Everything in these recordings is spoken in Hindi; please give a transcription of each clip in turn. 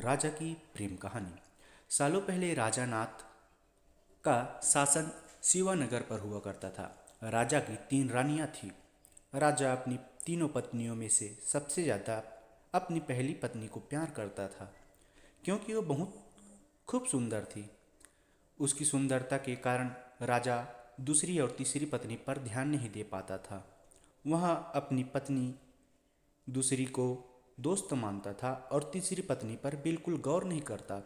राजा की प्रेम कहानी। सालों पहले राजा नाथ का शासन शिवानगर पर हुआ करता था। राजा की 3 रानियां थीं। राजा अपनी तीनों पत्नियों में से सबसे ज़्यादा अपनी पहली पत्नी को प्यार करता था, क्योंकि वो बहुत खूब सुंदर थी। उसकी सुंदरता के कारण राजा दूसरी और तीसरी पत्नी पर ध्यान नहीं दे पाता था। वह अपनी पत्नी दूसरी को दोस्त मानता था और तीसरी पत्नी पर बिल्कुल गौर नहीं करता।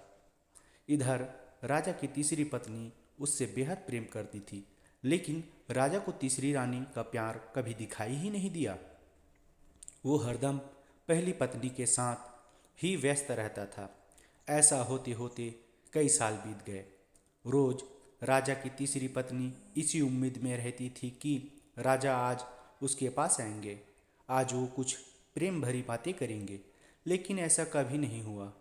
इधर राजा की तीसरी पत्नी उससे बेहद प्रेम करती थी, लेकिन राजा को तीसरी रानी का प्यार कभी दिखाई ही नहीं दिया। वो हरदम पहली पत्नी के साथ ही व्यस्त रहता था। ऐसा होते होते कई साल बीत गए। रोज राजा की तीसरी पत्नी इसी उम्मीद में रहती थी कि राजा आज उसके पास आएंगे, आज वो कुछ प्रेम भरी बातें करेंगे, लेकिन ऐसा कभी नहीं हुआ।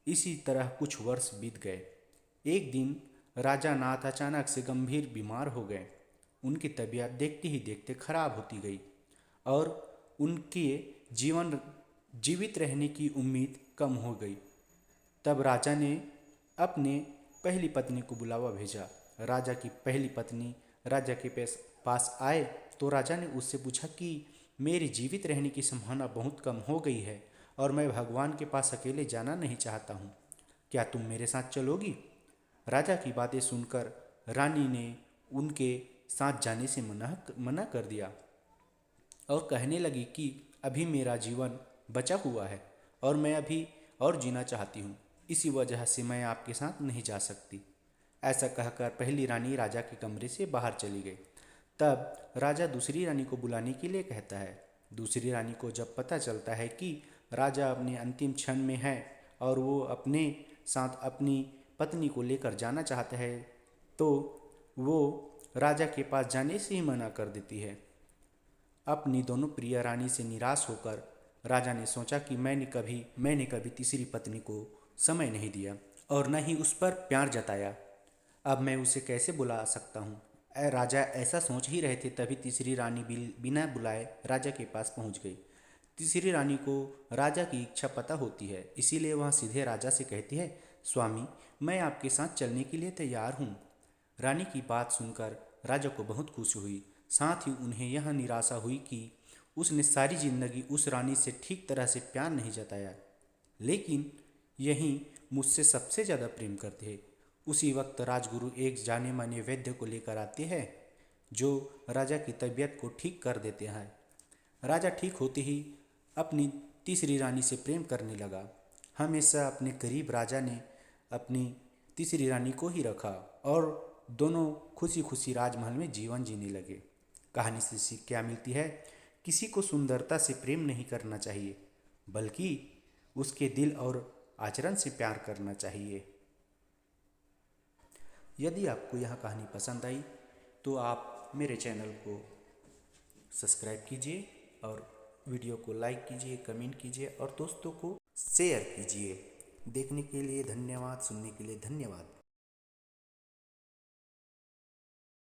इसी तरह कुछ वर्ष बीत गए। एक दिन राजा नाथ अचानक से गंभीर बीमार हो गए। उनकी तबीयत देखते ही देखते खराब होती गई और उनके जीवन जीवित रहने की उम्मीद कम हो गई। तब राजा ने अपने पहली पत्नी को बुलावा भेजा। राजा की पहली पत्नी राजा के पास आए तो राजा ने उससे पूछा कि मेरी जीवित रहने की संभावना बहुत कम हो गई है और मैं भगवान के पास अकेले जाना नहीं चाहता हूँ। क्या तुम मेरे साथ चलोगी? राजा की बातें सुनकर रानी ने उनके साथ जाने से मना कर दिया और कहने लगी कि अभी मेरा जीवन बचा हुआ है और मैं अभी और जीना चाहती हूँ, इसी वजह से मैं आपके साथ नहीं जा सकती। ऐसा कहकर पहली रानी राजा के कमरे से बाहर चली गई। तब राजा दूसरी रानी को बुलाने के लिए कहता है। दूसरी रानी को जब पता चलता है कि राजा अपने अंतिम क्षण में है और वो अपने साथ अपनी पत्नी को लेकर जाना चाहता है, तो वो राजा के पास जाने से ही मना कर देती है। अपनी दोनों प्रिय रानी से निराश होकर राजा ने सोचा कि मैंने कभी तीसरी पत्नी को समय नहीं दिया और न ही उस पर प्यार जताया। अब मैं उसे कैसे बुला सकता हूँ? राजा ऐसा सोच ही रहे थे, तभी तीसरी रानी बिना बुलाए राजा के पास पहुँच गई। तीसरी रानी को राजा की इच्छा पता होती है, इसीलिए वह सीधे राजा से कहती है, स्वामी, मैं आपके साथ चलने के लिए तैयार हूँ। रानी की बात सुनकर राजा को बहुत खुशी हुई। साथ ही उन्हें यह निराशा हुई कि उसने सारी जिंदगी उस रानी से ठीक तरह से प्यार नहीं जताया, लेकिन यही मुझसे सबसे ज़्यादा प्रेम करते हैं। उसी वक्त राजगुरु एक जाने माने वैद्य को लेकर आते हैं, जो राजा की तबीयत को ठीक कर देते हैं। राजा ठीक होते ही अपनी तीसरी रानी से प्रेम करने लगा। हमेशा अपने करीब राजा ने अपनी तीसरी रानी को ही रखा और दोनों खुशी खुशी राजमहल में जीवन जीने लगे। कहानी से सीख क्या मिलती है? किसी को सुंदरता से प्रेम नहीं करना चाहिए, बल्कि उसके दिल और आचरण से प्यार करना चाहिए। यदि आपको यह कहानी पसंद आई तो आप मेरे चैनल को सब्सक्राइब कीजिए और वीडियो को लाइक कीजिए, कमेंट कीजिए और दोस्तों को शेयर कीजिए। देखने के लिए धन्यवाद, सुनने के लिए धन्यवाद।